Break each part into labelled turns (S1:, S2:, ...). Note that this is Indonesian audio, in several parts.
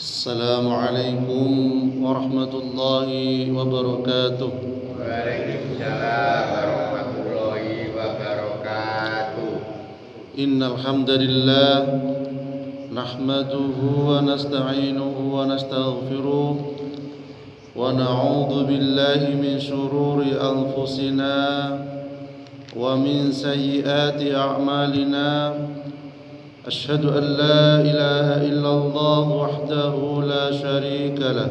S1: السلام عليكم ورحمة الله وبركاته.
S2: Waalaikumsalam warahmatullahi wabarakatuh.
S1: إن الحمد لله نحمده ونستعينه ونستغفره ونعوذ بالله من شرور أنفسنا ومن سيئات أعمالنا. أشهد أن لا إله إلا الله وحده لا شريك له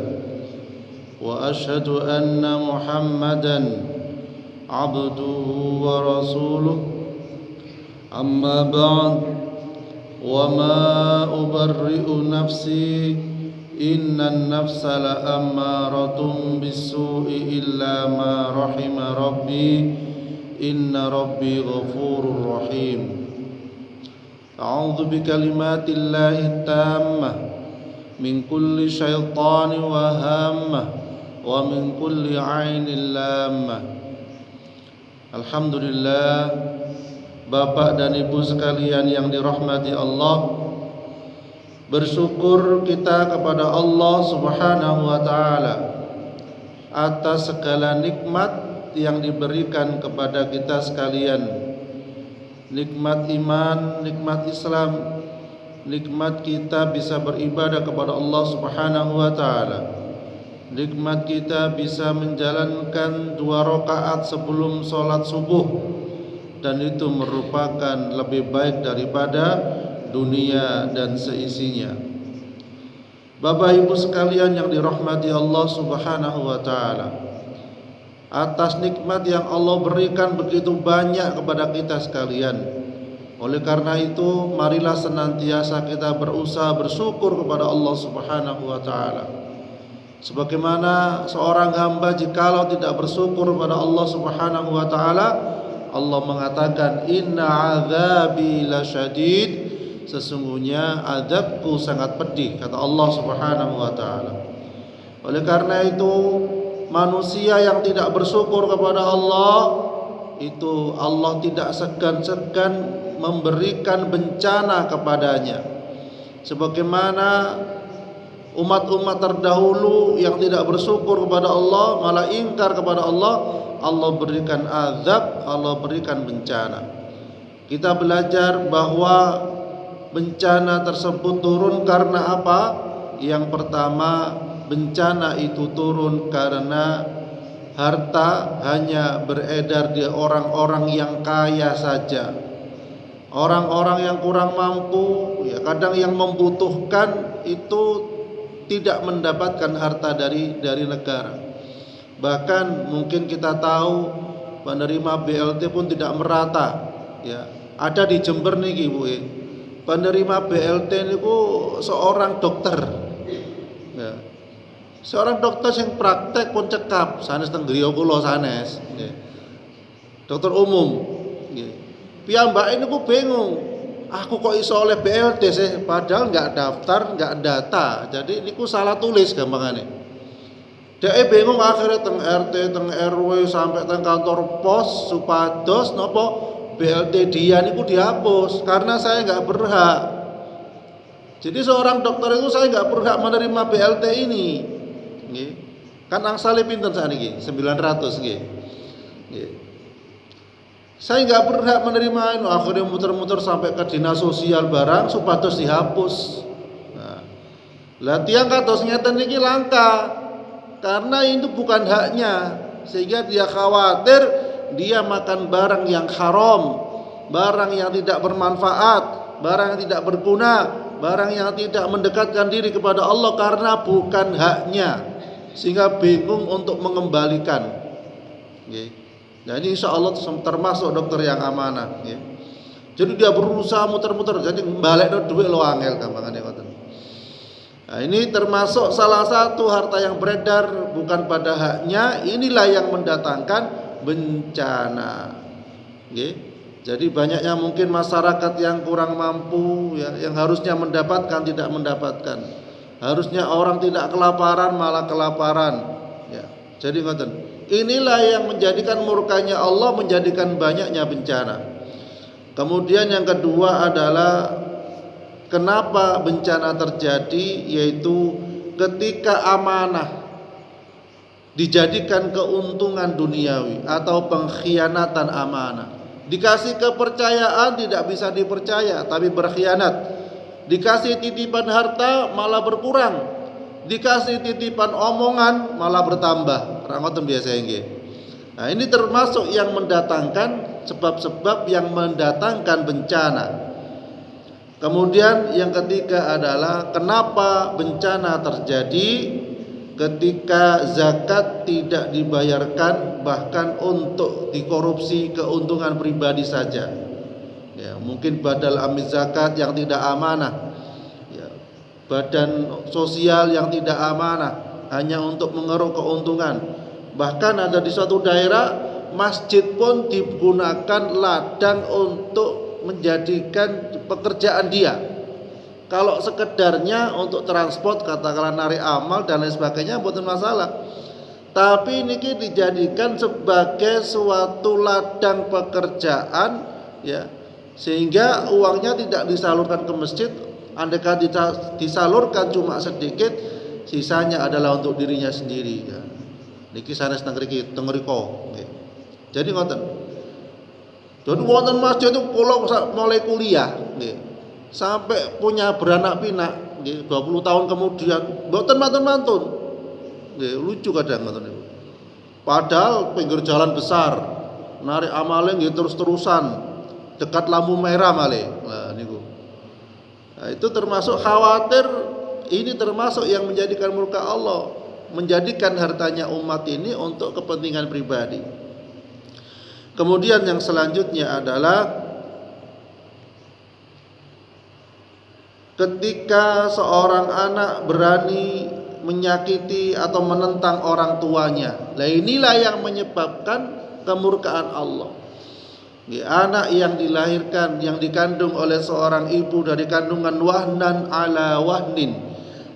S1: وأشهد أن محمدا عبده ورسوله. أما بعد وما أبرئ نفسي إن النفس لأمارة بالسوء إلا ما رحم ربي إن ربي غفور رحيم. أعوذ بكلمات الله التامة من كل شيطان وهامة ومن كل عين لامة. Alhamdulillah, Bapak dan Ibu sekalian yang dirahmati Allah, bersyukur kita kepada Allah Subhanahu wa taala atas segala nikmat yang diberikan kepada kita sekalian. Nikmat iman, nikmat Islam, nikmat kita bisa beribadah kepada Allah Subhanahu wa taala. Nikmat kita bisa menjalankan 2 rakaat sebelum sholat subuh, dan itu merupakan lebih baik daripada dunia dan seisinya. Bapak Ibu sekalian yang dirahmati Allah Subhanahu wa taala, atas nikmat yang Allah berikan begitu banyak kepada kita sekalian. Oleh karena itu, marilah senantiasa kita berusaha bersyukur kepada Allah Subhanahu wa taala. Sebagaimana seorang hamba jikalau tidak bersyukur kepada Allah Subhanahu wa taala, Allah mengatakan inna azabi lasyadid, sesungguhnya azabku sangat pedih, kata Allah Subhanahu wa taala. Oleh karena itu, manusia yang tidak bersyukur kepada Allah, itu Allah tidak segan-segan memberikan bencana kepadanya. Sebagaimana umat-umat terdahulu yang tidak bersyukur kepada Allah, malah ingkar kepada Allah, Allah berikan azab, Allah berikan bencana. Kita belajar bahwa bencana tersebut turun karena apa? Yang pertama, bencana itu turun karena harta hanya beredar di orang-orang yang kaya saja. Orang-orang yang kurang mampu, ya kadang yang membutuhkan itu tidak mendapatkan harta dari negara. Bahkan mungkin kita tahu penerima BLT pun tidak merata. Ya, ada di Jember nih Bu. Penerima BLT niku seorang dokter. Ya. Seorang dokter yang praktek pun cekap sanes teng griya kula sanes. Nggih. Dokter umum. Nggih. Piyambake niku bingung. Aku kok iso oleh BLT sih, padahal enggak daftar, enggak data. Jadi niku salah tulis gampangane. Dhek bingung akhirnya teng RT, teng RW sampai teng kantor pos supados napa BLT dia niku dihapus karena saya enggak berhak. Jadi seorang dokter itu saya enggak berhak menerima BLT ini. Nggih. Kan angsale pinten sakniki? 900 nggih. Nggih. Saya enggak berhak menerima ini, akhirnya muter-muter sampai ke dinas sosial barang supados dihapus. Nah, lah tiyang kados ngeten niki langka karena itu bukan haknya, sehingga dia khawatir dia makan barang yang haram, barang yang tidak bermanfaat, barang yang tidak berguna, barang yang tidak mendekatkan diri kepada Allah karena bukan haknya, sehingga bingung untuk mengembalikan. Nggih. Nah ini insya Allah termasuk dokter yang amanah. Ya. Jadi dia berusaha muter-muter, jadi balik duit lo angel gampangannya ngoten. Nah ini termasuk salah satu harta yang beredar bukan pada haknya. Inilah yang mendatangkan bencana. Ya. Jadi banyaknya mungkin masyarakat yang kurang mampu, ya, yang harusnya mendapatkan tidak mendapatkan. Harusnya orang tidak kelaparan malah kelaparan. Ya. Jadi ngoten. Inilah yang menjadikan murkanya Allah, menjadikan banyaknya bencana. Kemudian yang kedua adalah Kenapa bencana terjadi? Yaitu ketika amanah dijadikan keuntungan duniawi atau pengkhianatan amanah. Dikasih kepercayaan tidak bisa dipercaya tapi berkhianat. Dikasih titipan harta malah berkurang. Dikasih titipan omongan malah bertambah. Rangoten biasa nggih. Nah, ini termasuk yang mendatangkan sebab-sebab yang mendatangkan bencana. Kemudian yang ketiga adalah kenapa bencana terjadi ketika zakat tidak dibayarkan, bahkan untuk dikorupsi keuntungan pribadi saja. Ya, mungkin badal amil zakat yang tidak amanah, ya, badan sosial yang tidak amanah, hanya untuk mengeruk keuntungan. Bahkan ada di suatu daerah masjid pun digunakan ladang untuk menjadikan pekerjaan dia. Kalau sekedarnya untuk transport, katakanlah narik amal dan lain sebagainya, bukan masalah. Tapi ini dijadikan sebagai suatu ladang pekerjaan, ya, sehingga uangnya tidak disalurkan ke masjid. Andaikan disalurkan cuma sedikit, sisanya adalah untuk dirinya sendiri. Ya. Niki sanes tengriko. Jadi ngoten. Jadi wonten masjid itu pulau mulai kuliah, sampai punya beranak pinak, 20 tahun kemudian mboten mantun-mantun. Lucu kadang ngoten niku. Padahal pinggir jalan besar, narik amale nggih terus-terusan, dekat lampu merah malih. Nah niku. Nah, itu termasuk khawatir, ini termasuk yang menjadikan murka Allah, menjadikan hartanya umat ini untuk kepentingan pribadi. Kemudian yang selanjutnya adalah ketika seorang anak berani menyakiti atau menentang orang tuanya. Nah, inilah yang menyebabkan kemurkaan Allah. Anak yang dilahirkan, yang dikandung oleh seorang ibu dari kandungan wahnan ala wahnin,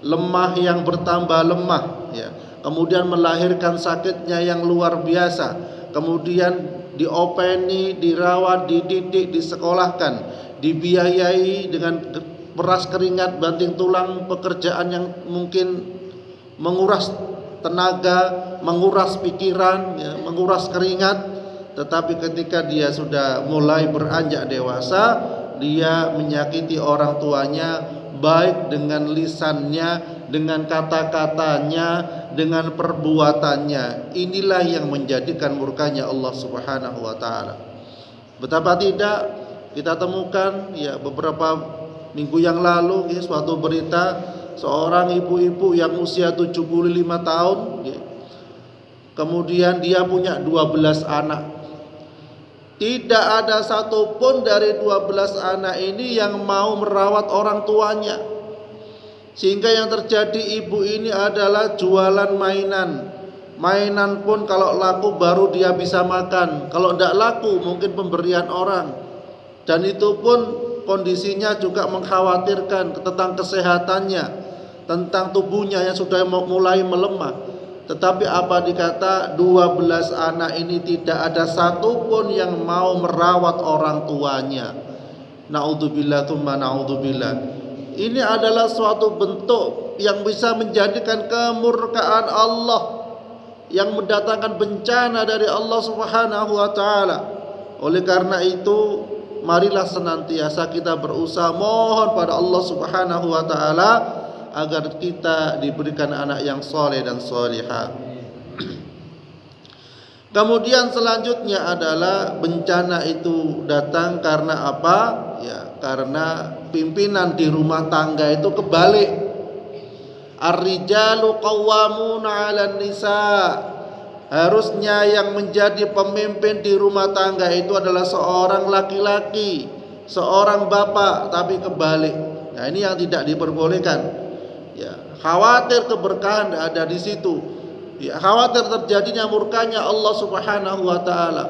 S1: lemah yang bertambah lemah, ya. Kemudian melahirkan sakitnya yang luar biasa. Kemudian diopeni, dirawat, dididik, disekolahkan, dibiayai dengan peras keringat, banting tulang, pekerjaan yang mungkin menguras tenaga, menguras pikiran, ya, menguras keringat. Tetapi ketika dia sudah mulai beranjak dewasa, dia menyakiti orang tuanya, baik dengan lisannya, dengan kata-katanya, dengan perbuatannya. Inilah yang menjadikan murkanya Allah Subhanahu wa taala. Betapa tidak kita temukan, ya, beberapa minggu yang lalu, ya, suatu berita seorang ibu-ibu yang usia 75 tahun, ya, kemudian dia punya 12 anak. Tidak ada satupun dari 12 anak ini yang mau merawat orang tuanya. Sehingga yang terjadi, ibu ini adalah jualan mainan. Mainan pun kalau laku baru dia bisa makan. Kalau tidak laku mungkin pemberian orang. Dan itu pun kondisinya juga mengkhawatirkan tentang kesehatannya, tentang tubuhnya yang sudah mulai melemah. Tetapi apa dikata, 12 anak ini tidak ada satupun yang mau merawat orang tuanya. Na'udzubillah tsumma na'udzubillah. Ini adalah suatu bentuk yang bisa menjadikan kemurkaan Allah, yang mendatangkan bencana dari Allah Subhanahu wa taala. Oleh karena itu, marilah senantiasa kita berusaha mohon pada Allah Subhanahu wa taala agar kita diberikan anak yang soleh dan solihah. Kemudian selanjutnya adalah bencana itu datang karena apa? Ya, karena pimpinan di rumah tangga itu kebalik. Ar-rijalu qawwamuna 'alan nisa. Harusnya yang menjadi pemimpin di rumah tangga itu adalah seorang laki-laki, seorang bapak, tapi kebalik. Nah, ini yang tidak diperbolehkan. Ya, khawatir keberkahan ada di situ. Ya, khawatir terjadinya murkanya Allah Subhanahu wa taala.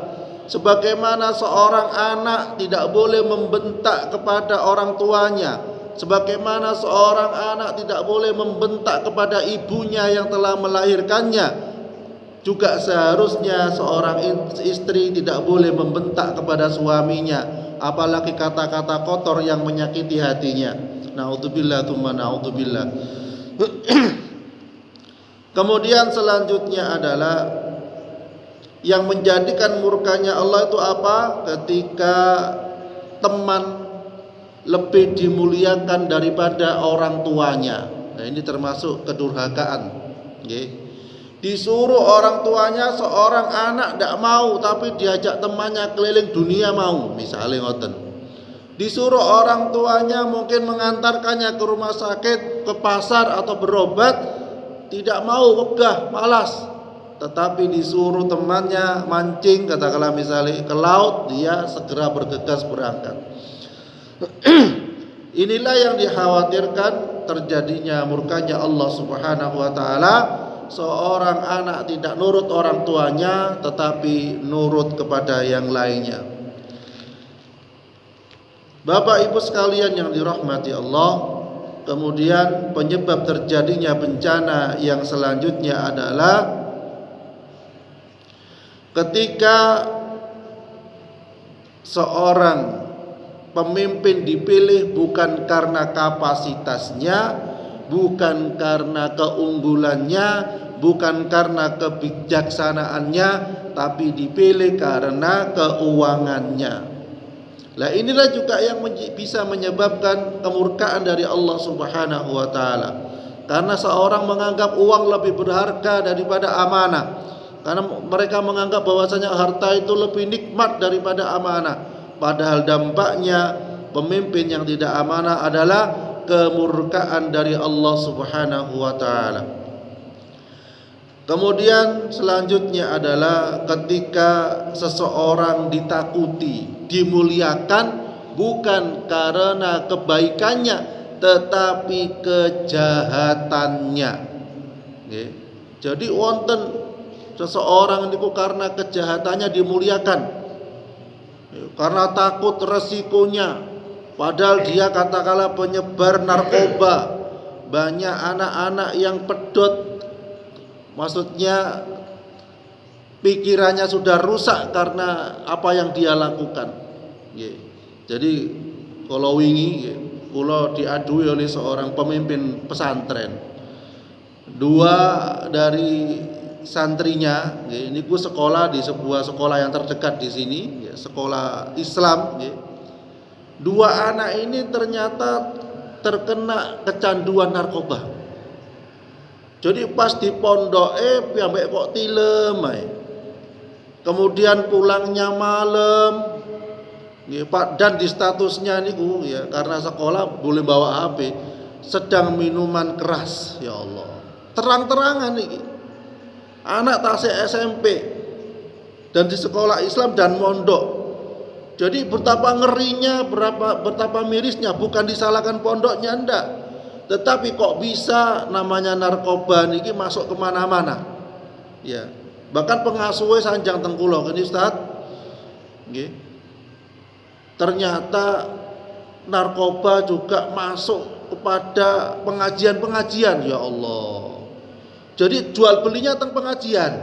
S1: Sebagaimana seorang anak tidak boleh membentak kepada orang tuanya, sebagaimana seorang anak tidak boleh membentak kepada ibunya yang telah melahirkannya, juga seharusnya seorang istri tidak boleh membentak kepada suaminya, apalagi kata-kata kotor yang menyakiti hatinya. Naudzubillah tsumma naudzubillah. Kemudian selanjutnya adalah yang menjadikan murkanya Allah itu apa? Ketika teman lebih dimuliakan daripada orang tuanya. Nah, ini termasuk kedurhakaan. Okay. Disuruh orang tuanya seorang anak tidak mau, tapi diajak temannya keliling dunia mau, misalnya ngoten. Disuruh orang tuanya mungkin mengantarkannya ke rumah sakit, ke pasar atau berobat, tidak mau, wegah, malas. Tetapi disuruh temannya mancing, katakanlah misalnya ke laut, dia segera bergegas berangkat. Inilah yang dikhawatirkan terjadinya murkanya Allah Subhanahu wa taala. Seorang anak tidak nurut orang tuanya tetapi nurut kepada yang lainnya. Bapak Ibu sekalian yang dirahmati Allah, kemudian penyebab terjadinya bencana yang selanjutnya adalah ketika seorang pemimpin dipilih bukan karena kapasitasnya, bukan karena keunggulannya, bukan karena kebijaksanaannya, tapi dipilih karena keuangannya. Lah inilah juga yang bisa menyebabkan kemurkaan dari Allah Subhanahu wa taala. Karena seorang menganggap uang lebih berharga daripada amanah. Karena mereka menganggap bahwasanya harta itu lebih nikmat daripada amanah. Padahal dampaknya pemimpin yang tidak amanah adalah kemurkaan dari Allah Subhanahu wa taala. Kemudian selanjutnya adalah ketika seseorang ditakuti, dimuliakan bukan karena kebaikannya tetapi kejahatannya. Nggih. Jadi wonten seseorang niku karena kejahatannya dimuliakan. Karena takut resikonya. Padahal dia katakanlah penyebar narkoba. Banyak anak-anak yang pedot, maksudnya pikirannya sudah rusak karena apa yang dia lakukan. Jadi kalau wingi kula diadui oleh seorang pemimpin pesantren. Dua dari santrinya ini ku sekolah di sebuah sekolah yang terdekat di sini, sekolah Islam. Dua anak ini ternyata terkena kecanduan narkoba. Jadi pas di pondoke piambek kok tilem ae. Kemudian pulangnya malam. Nggih, Pak, dan di statusnya niku ya karena sekolah boleh bawa HP, sedang minuman keras. Ya Allah. Terang-terangan iki. Anak tasik SMP dan di sekolah Islam dan mondok. Jadi betapa ngerinya, betapa mirisnya, bukan disalahkan pondoknya ndak. Tetapi kok bisa namanya narkoba niki masuk kemana-mana. Ya. Bahkan pengasuhnya sanjang tengkulo gini Ustaz. Nggih. Ternyata narkoba juga masuk kepada pengajian-pengajian, ya Allah. Jadi jual belinya teng pengajian.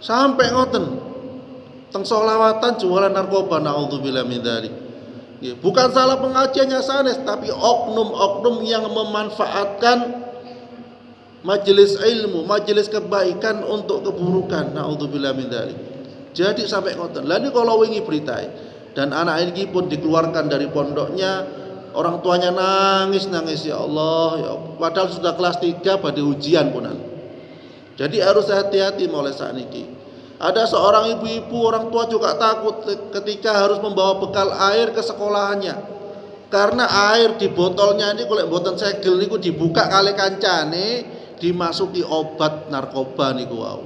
S1: Sampai ngoten. Teng sholawatan jualan narkoba, naudzubillah min dzalik. Bukan salah pengajiannya sanes, tapi oknum-oknum yang memanfaatkan majelis ilmu, majelis kebaikan untuk keburukan, naudzubillah min dzalik. Jadi sampai ngoten. Lah ini kalau wingi beritai dan anak ini pun dikeluarkan dari pondoknya, orang tuanya nangis ya Allah, ya Allah. Padahal sudah kelas 3 pada ujian punan. Jadi harus hati-hati mulai saat ini. Ada seorang ibu-ibu orang tua juga takut ketika harus membawa bekal air ke sekolahannya. Karena air di botolnya ini kalau boten segel niku dibuka kali kancane dimasuki obat narkoba niku wau.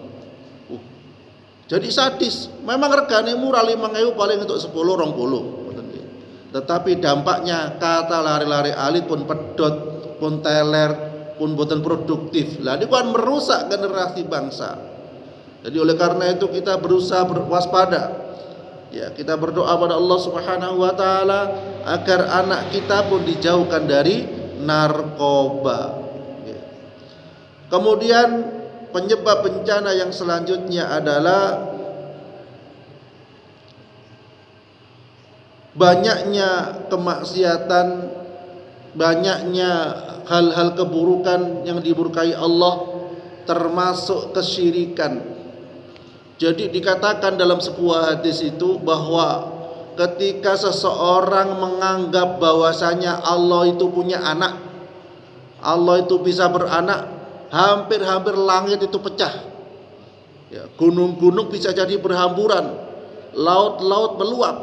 S1: Jadi sadis. Memang regane murah 5.000 paling untuk 10-20. Tetapi dampaknya kata lari-lari alit pun pedot, pun teler, pun boten produktif. Lah niku kan merusak generasi bangsa. Jadi oleh karena itu kita berusaha berwaspada. Ya, kita berdoa pada Allah Subhanahu wa taala agar anak kita pun dijauhkan dari narkoba. Ya. Kemudian penyebab bencana yang selanjutnya adalah banyaknya kemaksiatan banyaknya hal-hal keburukan yang dimurkai Allah, termasuk kesyirikan. Jadi dikatakan dalam sebuah hadis itu bahwa ketika seseorang menganggap bahwasanya Allah itu punya anak, Allah itu bisa beranak, hampir-hampir langit itu pecah. Ya, gunung-gunung bisa jadi berhamburan, laut-laut meluap.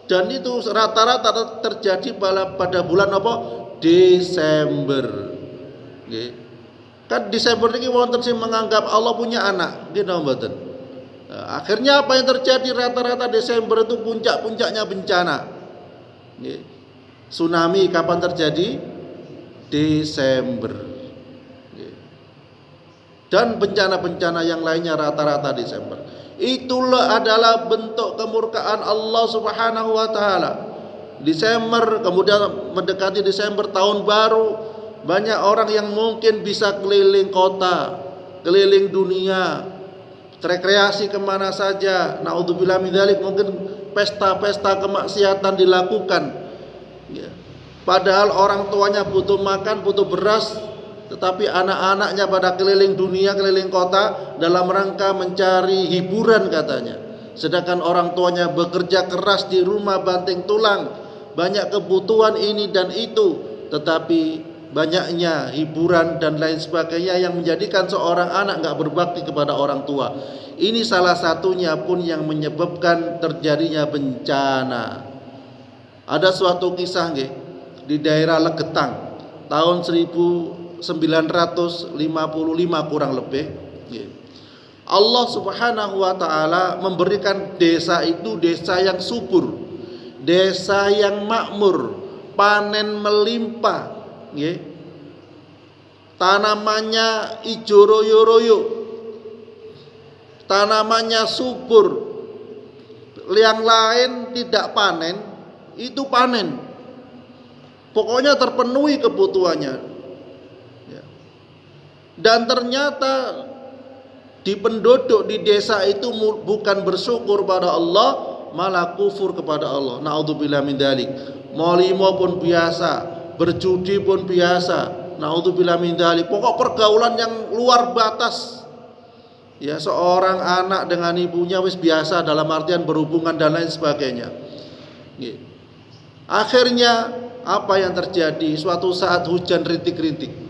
S1: Dan itu rata-rata terjadi pada bulan apa? Desember. Nggih. Kan Desember ini wonten sing menganggap Allah punya anak, nggih napa mboten? Nah, akhirnya apa yang terjadi rata-rata Desember itu puncak-puncaknya bencana. Nggih. Tsunami kapan terjadi? Desember. Nggih. Dan bencana-bencana yang lainnya rata-rata Desember. Itulah adalah bentuk kemurkaan Allah Subhanahu wa taala. Desember, kemudian mendekati Desember tahun baru, banyak orang yang mungkin bisa keliling kota, keliling dunia, rekreasi kemana saja. Naudzubillah min dzalik, mungkin pesta-pesta kemaksiatan dilakukan. Ya. Padahal orang tuanya butuh makan, butuh beras, tetapi anak-anaknya pada keliling dunia, keliling kota dalam rangka mencari hiburan katanya. Sedangkan orang tuanya bekerja keras di rumah banting tulang, banyak kebutuhan ini dan itu, tetapi banyaknya hiburan dan lain sebagainya yang menjadikan seorang anak gak berbakti kepada orang tua. Ini salah satunya pun yang menyebabkan terjadinya bencana. Ada suatu kisah nggih di daerah Legetang tahun 1955 kurang lebih. Allah Subhanahu wa taala memberikan desa itu desa yang subur, desa yang makmur, panen melimpah, nggih. Tanamannya ijo royo-royo, tanamannya subur. Yang lain tidak panen, itu panen. Pokoknya terpenuhi kebutuhannya. Dan ternyata di penduduk di desa itu bukan bersyukur pada Allah, malah kufur kepada Allah. Naudzubillah min dzalik. Molimo pun biasa, berjudi pun biasa. Naudzubillah min dzalik. Pokok pergaulan yang luar batas. Ya, seorang anak dengan ibunya wis biasa dalam artian berhubungan dan lain sebagainya. Akhirnya apa yang terjadi? Suatu saat hujan rintik-rintik.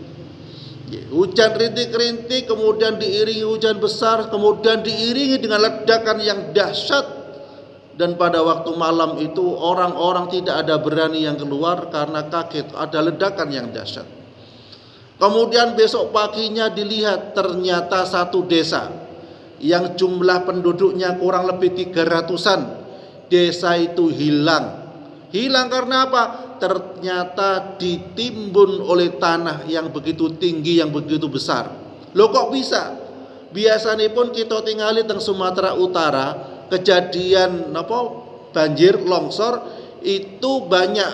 S1: Hujan rintik-rintik, kemudian diiringi hujan besar, kemudian diiringi dengan ledakan yang dahsyat. Dan pada waktu malam itu orang-orang tidak ada berani yang keluar karena kaget ada ledakan yang dahsyat. Kemudian besok paginya dilihat ternyata satu desa yang jumlah penduduknya kurang lebih 300-an. Desa itu hilang. Hilang karena apa? Ternyata ditimbun oleh tanah yang begitu tinggi, yang begitu besar. Loh kok bisa? Biasanya pun kita tinggali di Sumatera Utara, kejadian banjir, longsor, itu banyak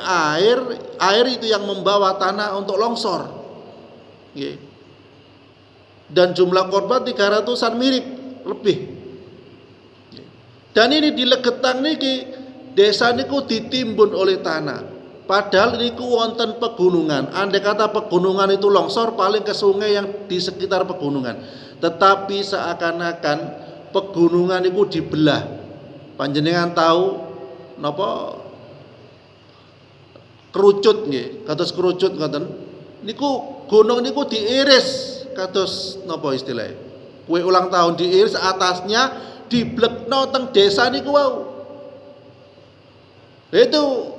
S1: air itu yang membawa tanah untuk longsor. Dan jumlah korban 300-an mirip lebih. Dan ini di Legetang niki, desa niku ditimbun oleh tanah. Padahal niku wonten pegunungan. Andai kata pegunungan itu longsor paling ke sungai yang di sekitar pegunungan. Tetapi seakan-akan pegunungan niku dibelah. Panjenengan tahu napa kerucut nggih, kados kerucut ngoten. Niku gunung niku diiris kados napa istilahnya? Kue ulang tahun diiris, atasnya diblekno teng desa niku wau. Itu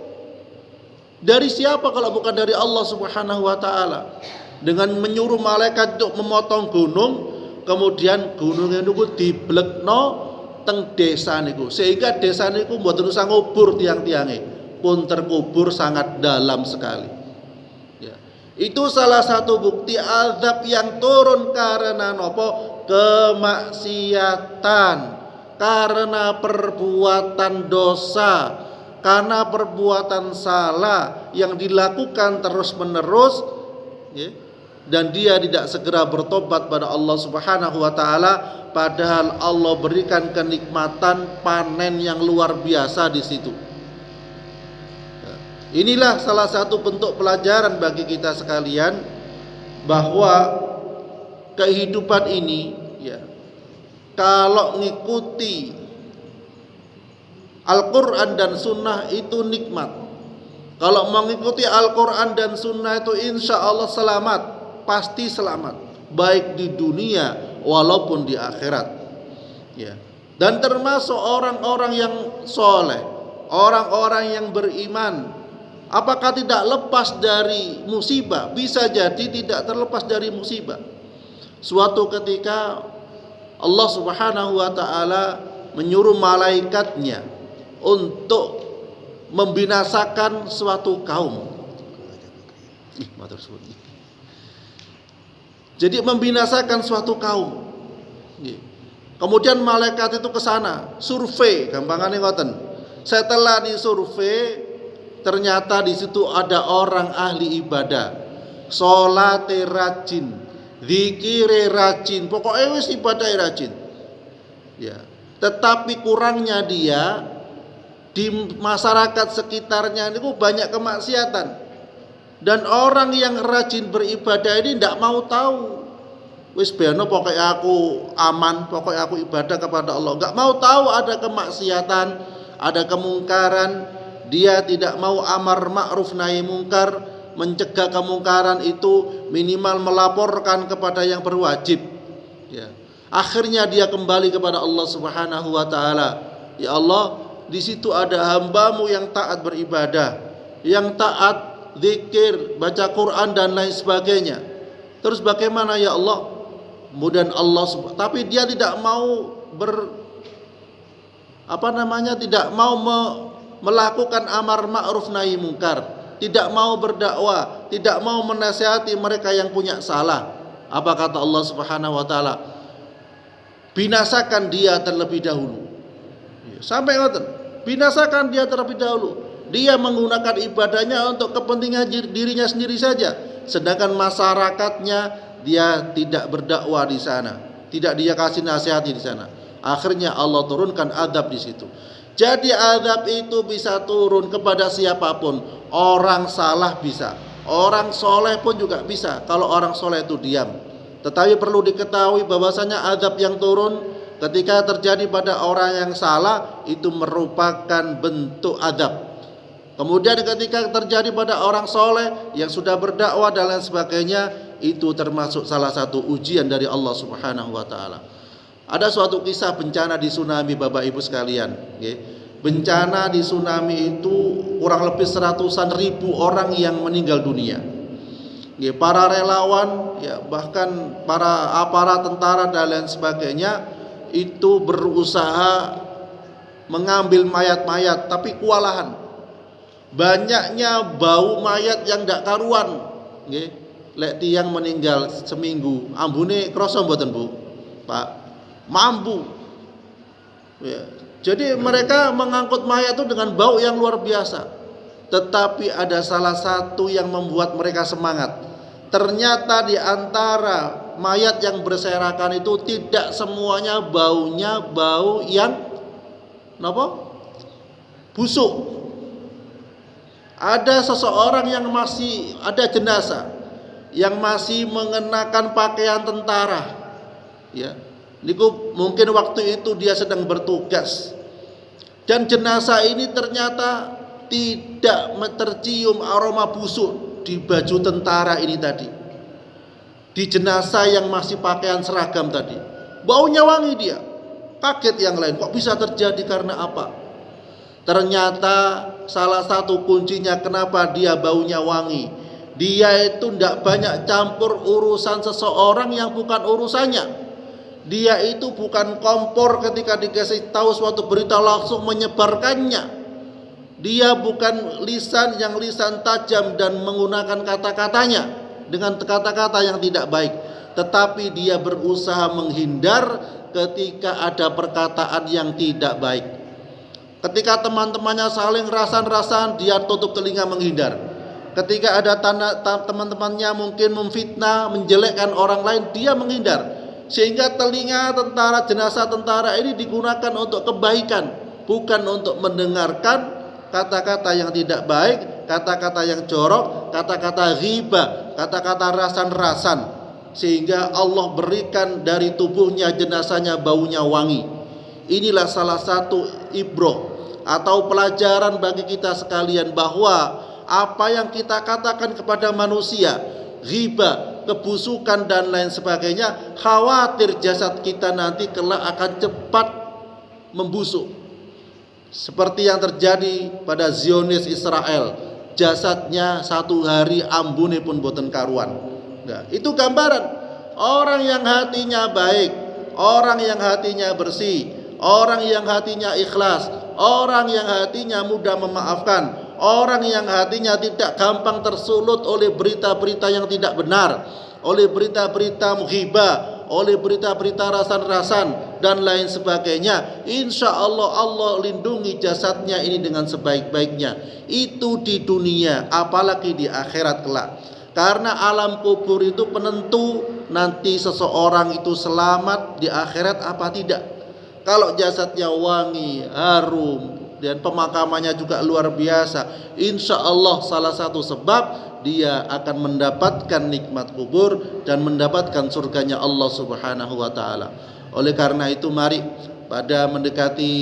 S1: dari siapa kalau bukan dari Allah Subhanahu wa taala? Dengan menyuruh malaikat untuk memotong gunung, kemudian gunungnya niku diblekno teng desa niku. Sehingga desa niku mboten usah ngubur tiang-tiange, pun terkubur sangat dalam sekali. Ya. Itu salah satu bukti azab yang turun karena nopo? Kemaksiatan, karena perbuatan dosa, karena perbuatan salah yang dilakukan terus-menerus, ya, dan dia tidak segera bertobat pada Allah Subhanahu wa taala, padahal Allah berikan kenikmatan panen yang luar biasa di situ. Inilah salah satu bentuk pelajaran bagi kita sekalian bahwa kehidupan ini ya, kalau ngikuti Al-Quran dan Sunnah itu nikmat. Kalau mengikuti Al-Quran dan Sunnah itu insya Allah selamat, pasti selamat, baik di dunia walaupun di akhirat ya. Dan termasuk orang-orang yang soleh, orang-orang yang beriman, apakah tidak lepas dari musibah? Bisa jadi tidak terlepas dari musibah. Suatu ketika Allah Subhanahu wa ta'ala menyuruh malaikatnya untuk membinasakan suatu kaum. Jadi membinasakan suatu kaum. Kemudian malaikat itu ke sana, survei, gampangannya ngoten. Setelah disurvei, ternyata di situ ada orang ahli ibadah, salate rajin, zikire rajin, pokoknya wis ibadah rajin. Ya. Tetapi kurangnya dia di masyarakat sekitarnya itu banyak kemaksiatan. Dan orang yang rajin beribadah ini tidak mau tahu. Wis beno pokoknya aku aman, pokoknya aku ibadah kepada Allah. Enggak mau tahu ada kemaksiatan, ada kemungkaran. Dia tidak mau amar ma'ruf nahi mungkar, mencegah kemungkaran itu, minimal melaporkan kepada yang berwajib. Ya. Akhirnya dia kembali kepada Allah Subhanahu wa ta'ala. Ya Allah, di situ ada hambamu yang taat beribadah, yang taat zikir, baca Quran dan lain sebagainya. Terus bagaimana ya Allah? Kemudian Allah, tapi dia tidak mau tidak mau melakukan amar ma'ruf nahi mungkar, tidak mau berdakwah, tidak mau menasihati mereka yang punya salah. Apa kata Allah Subhanahu wa taala? Binasakan dia terlebih dahulu. Sampai ngoten, binasakan dia terlebih dahulu. Dia menggunakan ibadahnya untuk kepentingan dirinya sendiri saja, sedangkan masyarakatnya dia tidak berdakwah di sana, tidak dia kasih nasihati di sana. Akhirnya Allah turunkan azab di situ. Jadi azab itu bisa turun kepada siapapun. Orang salah bisa, orang soleh pun juga bisa. Kalau orang soleh itu diam. Tetapi perlu diketahui bahwasanya azab yang turun ketika terjadi pada orang yang salah itu merupakan bentuk azab. Kemudian ketika terjadi pada orang soleh yang sudah berdakwah dan lain sebagainya, itu termasuk salah satu ujian dari Allah Subhanahu wa ta'ala. Ada suatu kisah bencana di tsunami Bapak Ibu sekalian. Bencana di tsunami itu kurang lebih 100-an ribu orang yang meninggal dunia. Para relawan, ya, bahkan para aparat tentara dan lain sebagainya itu berusaha mengambil mayat-mayat, tapi kewalahan. Banyaknya bau mayat yang tidak karuan. Lek tiang meninggal seminggu, ambune krasa mboten Bu? Pak, mampu. Ya. Jadi mereka mengangkut mayat itu dengan bau yang luar biasa. Tetapi ada salah satu yang membuat mereka semangat. Ternyata di antara mayat yang berserakan itu tidak semuanya baunya bau yang busuk. Ada seseorang yang masih ada jenazah yang masih mengenakan pakaian tentara. Ya. Niku mungkin waktu itu dia sedang bertugas. Dan jenazah ini ternyata tidak tercium aroma busuk di baju tentara ini tadi. Di jenazah yang masih pakaian seragam tadi. Baunya wangi dia. Kaget yang lain, kok bisa terjadi karena apa? Ternyata salah satu kuncinya kenapa dia baunya wangi. Dia itu tidak banyak campur urusan seseorang yang bukan urusannya. Dia itu bukan kompor ketika dikasih tahu suatu berita langsung menyebarkannya. Dia bukan lisan yang lisan tajam dan menggunakan kata-katanya dengan kata-kata yang tidak baik. Tetapi dia berusaha menghindar ketika ada perkataan yang tidak baik. Ketika teman-temannya saling rasan-rasan, dia tutup telinga menghindar. Ketika ada teman-temannya mungkin memfitnah, menjelekkan orang lain, dia menghindar. Sehingga telinga tentara, jenazah tentara ini digunakan untuk kebaikan, bukan untuk mendengarkan kata-kata yang tidak baik kata-kata yang jorok, kata-kata ghibah, kata-kata rasan-rasan, sehingga Allah berikan dari tubuhnya jenazahnya baunya wangi. Inilah salah satu ibroh atau pelajaran bagi kita sekalian, bahwa apa yang kita katakan kepada manusia, ghibah, kebusukan dan lain sebagainya, khawatir jasad kita nanti kelak akan cepat membusuk. Seperti yang terjadi pada Zionis Israel, jasadnya 1 hari ambune pun boten karuan. Nah, itu gambaran orang yang hatinya baik, orang yang hatinya bersih, orang yang hatinya ikhlas, orang yang hatinya mudah memaafkan, orang yang hatinya tidak gampang tersulut oleh berita-berita yang tidak benar, oleh berita-berita mughibah, oleh berita-berita rasan-rasan dan lain sebagainya. Insya Allah Allah lindungi jasadnya ini dengan sebaik-baiknya. Itu di dunia, apalagi di akhirat kelak. Karena alam kubur itu penentu nanti seseorang itu selamat di akhirat apa tidak. Kalau jasadnya wangi, harum, dan pemakamannya juga luar biasa, insya Allah salah satu sebab dia akan mendapatkan nikmat kubur dan mendapatkan surganya Allah Subhanahu wa ta'ala. Oleh karena itu, mari pada mendekati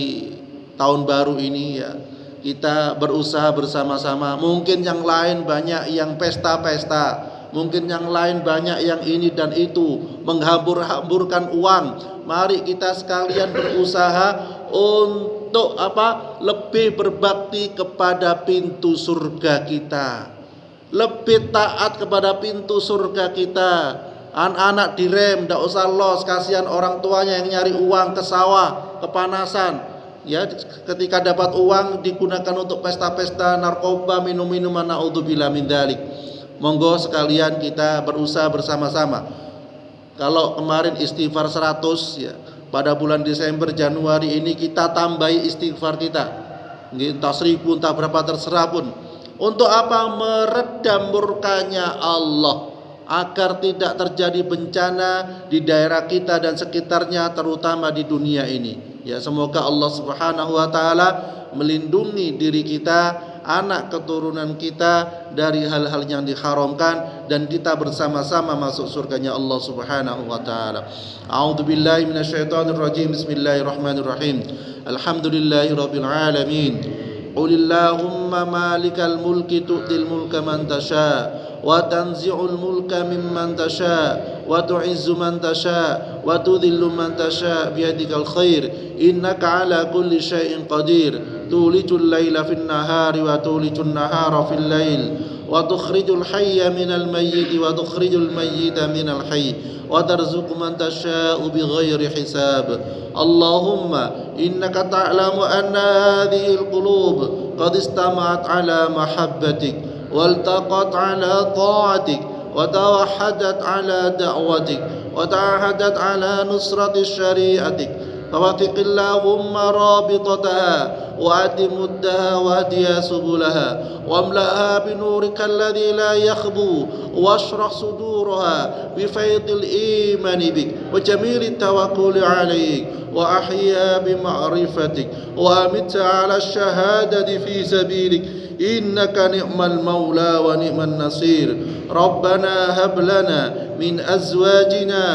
S1: tahun baru ini ya, kita berusaha bersama-sama. Mungkin yang lain banyak yang pesta-pesta, mungkin yang lain banyak yang ini dan itu, menghambur-hamburkan uang. Mari kita sekalian berusaha untuk lebih berbakti kepada pintu surga kita, lebih taat kepada pintu surga kita. Anak-anak direm, tidak usah los, kasihan orang tuanya yang nyari uang ke sawah, kepanasan. Ya, ketika dapat uang digunakan untuk pesta-pesta narkoba, minum-minuman, naudzubillah min dzalik. Monggo sekalian kita berusaha bersama-sama. Kalau kemarin istighfar 100 ya, pada bulan Desember Januari ini kita tambahi istighfar kita. Entah 1000, entah berapa terserah pun. Untuk apa? Meredam murkanya Allah, agar tidak terjadi bencana di daerah kita dan sekitarnya, terutama di dunia ini. Ya, semoga Allah Subhanahu wa taala melindungi diri kita, anak keturunan kita dari hal-hal yang diharamkan, dan kita bersama-sama masuk surganya Allah Subhanahu wa taala. A'udzubillahi minasyaitonirrajim. Bismillahirrahmanirrahim. Alhamdulillahirabbil alamin. Qulillahumma malikal mulki tu'til mulka man tasha wa tanzi'ul mulka mimman tasha wa tu'izzu man tasha wa tudhillu man tasha biyadikal khair innaka ala kulli syai'in qadir. Tulijul laila fin nahari wa tulijun nahara fil lail wa tukhrijul hayya minal mayyiti wa tukhrijul mayyita minal hayy wa tarzuqu man tasha'u bighairi hisab. Allahumma innaka ta'lamu anna hadhihi al-qulub qad istama'at ala mahabbatik waltaqat ala ta'atik wa tawahhadat ala da'watik wa ta'ahadat ala nusrati syari'atik. فوثق اللهم رابطتها وأد مدها وهديها سبلها واملأها بنورك الذي لا يخبو واشرح صدورها بفيض الإيمان بك وجميل التوكل عليك وأحيها بمعرفتك وأمتها على الشهادة في سبيلك إنك نعم المولى ونعم النصير. ربنا هب لنا من أزواجنا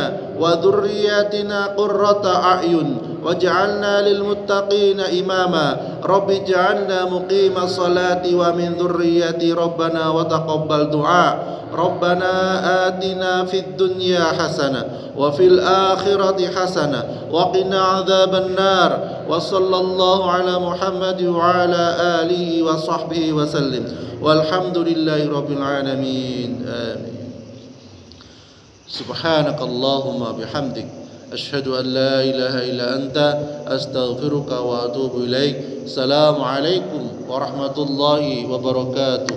S1: وذرياتنا قرة أعين واجعلنا للمتقين إماما. رب اجعلنا مقيم الصلاة ومن ذريتي ربنا وتقبل دعاء. ربنا آتنا في الدنيا حسنة وفي الآخرة حسنة وقنا عذاب النار. وصلى الله على محمد وعلى آله وصحبه وسلم والحمد لله رب العالمين. آمين. سبحانك اللهم بحمدك أشهد أن لا إله إلا أنت أستغفرك وأتوب إليك. السلام عليكم ورحمة الله وبركاته.